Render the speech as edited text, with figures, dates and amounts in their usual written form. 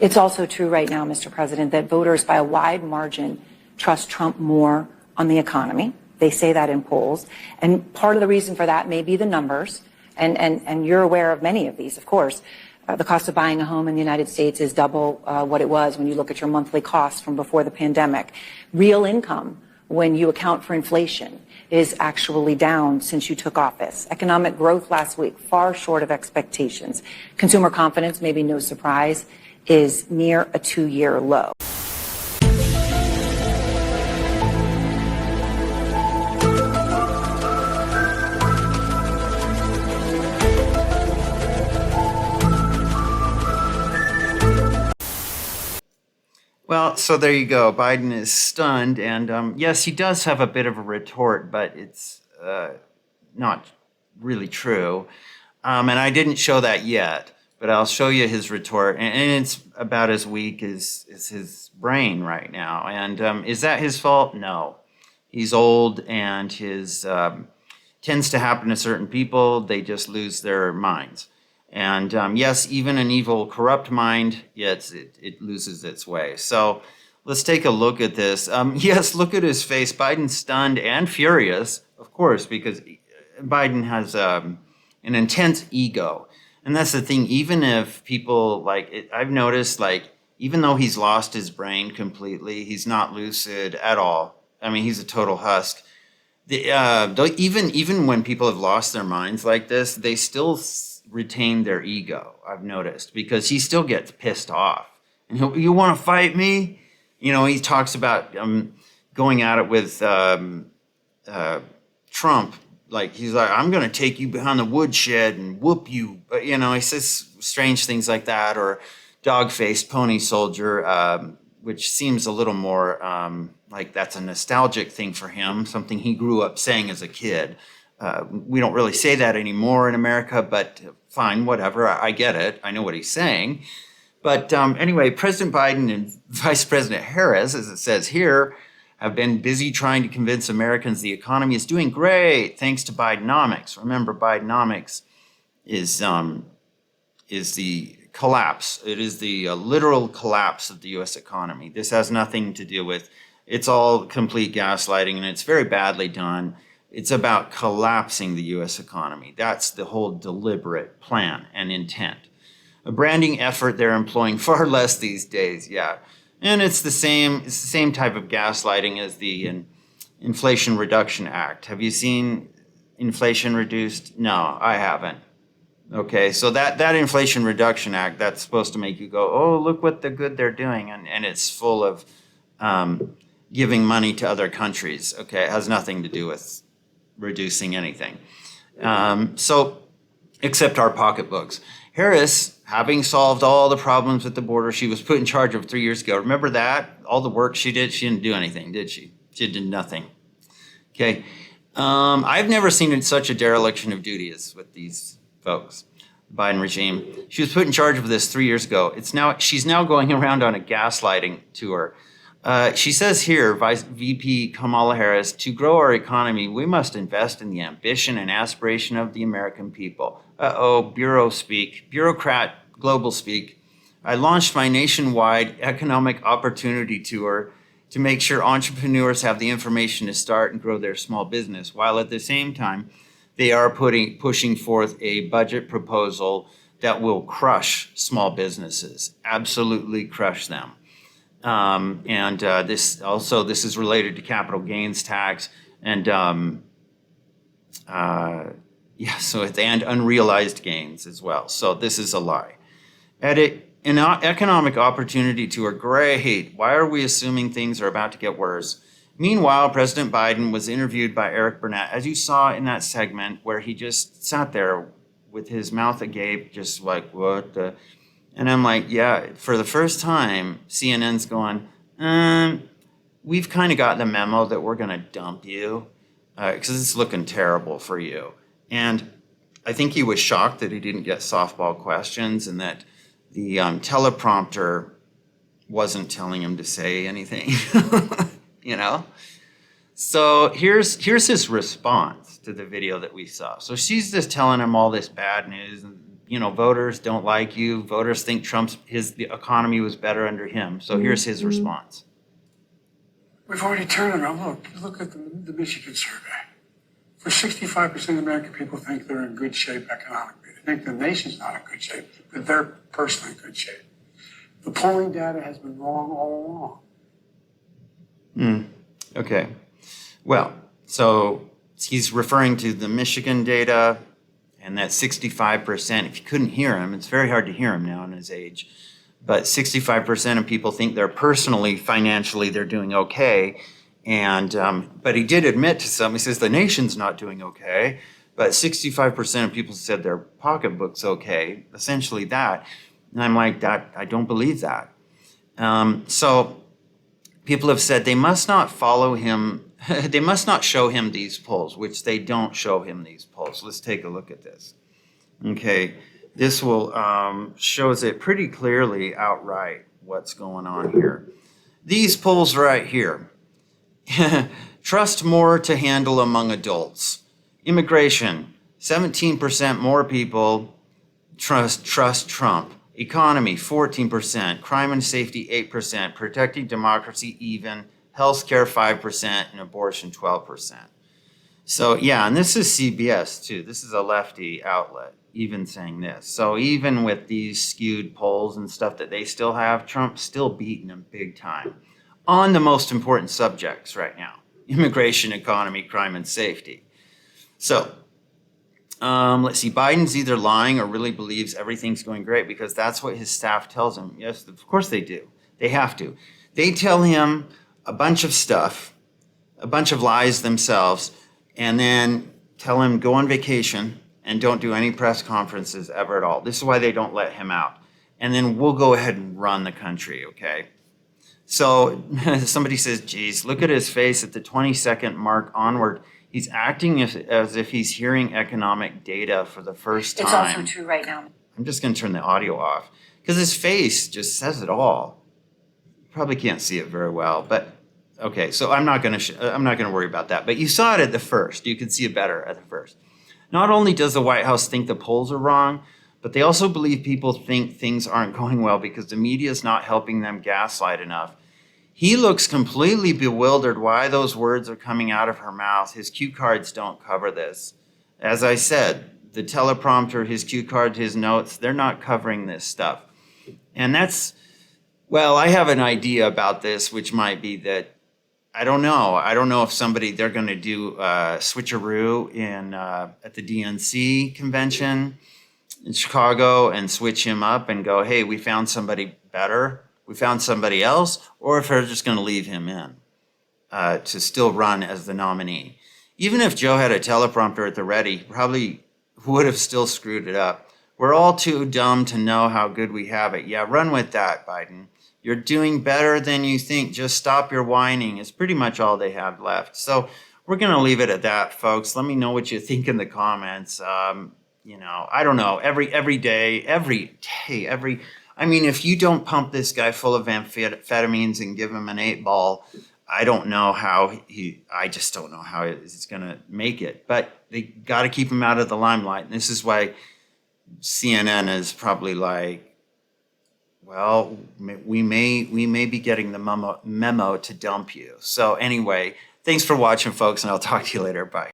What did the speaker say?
It's also true right now, Mr. President, that voters by a wide margin trust Trump more on the economy. They say that in polls. And part of the reason for that may be the numbers. And you're aware of many of these, of course. The cost of buying a home in the United States is double what it was when you look at your monthly costs from before the pandemic. Real income, when you account for inflation, is actually down since you took office. Economic growth last week, far short of expectations. Consumer confidence, maybe no surprise, is near a 2-year low. Well, so there you go. Biden is stunned, and yes, he does have a bit of a retort, but it's not really true. And I didn't show that yet, but I'll show you his retort, and it's about as weak as his brain right now. And is that his fault? No. He's old, and his tends to happen to certain people. They just lose their minds. And yes, even an evil, corrupt mind, yes, it loses its way. So let's take a look at this. Yes, look at his face. Biden's stunned and furious, of course, because Biden has an intense ego. And that's the thing. Even if people I've noticed, even though he's lost his brain completely, he's not lucid at all. I mean, he's a total husk. Even when people have lost their minds like this, they still retain their ego, I've noticed, because he still gets pissed off. And you want to fight me? You know, he talks about going at it with Trump. He's like, I'm going to take you behind the woodshed and whoop you. You know, he says strange things like that, or dog-faced pony soldier, which seems a little more like that's a nostalgic thing for him, something he grew up saying as a kid. We don't really say that anymore in America, but fine, whatever. I get it. I know what he's saying. But anyway, President Biden and Vice President Harris, as it says here, have been busy trying to convince Americans the economy is doing great thanks to Bidenomics. Remember, Bidenomics is the collapse. It is the literal collapse of the U.S. economy. This has nothing to do with, it's all complete gaslighting, and it's very badly done. It's about collapsing the U.S. economy. That's the whole deliberate plan and intent. A branding effort they're employing far less these days, yeah. And it's the same type of gaslighting as the Inflation Reduction Act. Have you seen inflation reduced? No, I haven't. Okay, so that Inflation Reduction Act, that's supposed to make you go, oh, look what the good they're doing. And it's full of giving money to other countries. Okay, it has nothing to do with reducing anything. So, except our pocketbooks. Harris, having solved all the problems at the border she was put in charge of 3 years ago. Remember that? All the work she did? She didn't do anything, did she? She did nothing. Okay. I've never seen such a dereliction of duty as with these folks, the Biden regime. She was put in charge of this 3 years ago. She's now going around on a gaslighting tour. She says here, VP Kamala Harris, to grow our economy, we must invest in the ambition and aspiration of the American people. Bureaucrat, global speak. I launched my nationwide economic opportunity tour to make sure entrepreneurs have the information to start and grow their small business, while at the same time, they are pushing forth a budget proposal that will crush small businesses, absolutely crush them. This is related to capital gains tax and and unrealized gains as well. So this is a lie. An economic opportunity tour, great. Why are we assuming things are about to get worse? Meanwhile, President Biden was interviewed by Eric Burnett, as you saw in that segment, where he just sat there with his mouth agape, just like, what the... And I'm like, yeah, for the first time, CNN's going, we've kind of got the memo that we're going to dump you because it's looking terrible for you. And I think he was shocked that he didn't get softball questions and that the teleprompter wasn't telling him to say anything, you know? So here's his response to the video that we saw. So she's just telling him all this bad news and voters don't like you. Voters think the economy was better under him. So here's his response. We've already turned around. Look at the Michigan survey. For 65% of American people think they're in good shape economically. They think the nation's not in good shape, but they're personally in good shape. The polling data has been wrong all along. Okay. Well, so he's referring to the Michigan data, and that 65%, if you couldn't hear him, it's very hard to hear him now in his age, but 65% of people think they're personally, financially, they're doing okay. And, but he did admit to some, he says the nation's not doing okay, but 65% of people said their pocketbook's okay, essentially that. And I'm like, I don't believe that. So people have said they must not follow him, they must not show him these polls, which they don't show him these polls. Let's take a look at this. Okay, this will shows it pretty clearly outright what's going on here. These polls right here. Trust more to handle among adults. Immigration, 17% more people trust Trump. Economy, 14%. Crime and safety, 8%. Protecting democracy, even. Healthcare, 5%. And abortion, 12%. So, yeah, and this is CBS, too. This is a lefty outlet, even saying this. So even with these skewed polls and stuff that they still have, Trump's still beating them big time on the most important subjects right now: immigration, economy, crime, and safety. So let's see, Biden's either lying or really believes everything's going great, because that's what his staff tells him. Yes, of course they do. They have to. They tell him a bunch of stuff, a bunch of lies themselves, and then tell him go on vacation and don't do any press conferences ever at all. This is why they don't let him out. And then we'll go ahead and run the country, okay? So somebody says, geez, look at his face at the 22nd mark onward. He's acting as if he's hearing economic data for the first time. It's also true right now. I'm just going to turn the audio off because his face just says it all. You probably can't see it very well, but okay. So I'm not going to worry about that. But you saw it at the first. You could see it better at the first. Not only does the White House think the polls are wrong, but they also believe people think things aren't going well because the media is not helping them gaslight enough. He looks completely bewildered why those words are coming out of her mouth. His cue cards don't cover this. As I said, the teleprompter, his cue card, his notes, they're not covering this stuff. And that's, well, I have an idea about this, which might be that, I don't know if they're going to do a switcheroo at the DNC convention in Chicago and switch him up and go, hey, we found somebody better. We found somebody else, or if they're just going to leave him in to still run as the nominee. Even if Joe had a teleprompter at the ready, he probably would have still screwed it up. We're all too dumb to know how good we have it. Yeah, run with that, Biden. You're doing better than you think. Just stop your whining. It's pretty much all they have left. So we're going to leave it at that, folks. Let me know what you think in the comments. I don't know. Every day, I mean, if you don't pump this guy full of amphetamines and give him an 8-ball, I don't know how I just don't know how he's going to make it. But they got to keep him out of the limelight. And this is why CNN is probably like, well, we may be getting the memo to dump you. So anyway, thanks for watching, folks, and I'll talk to you later. Bye.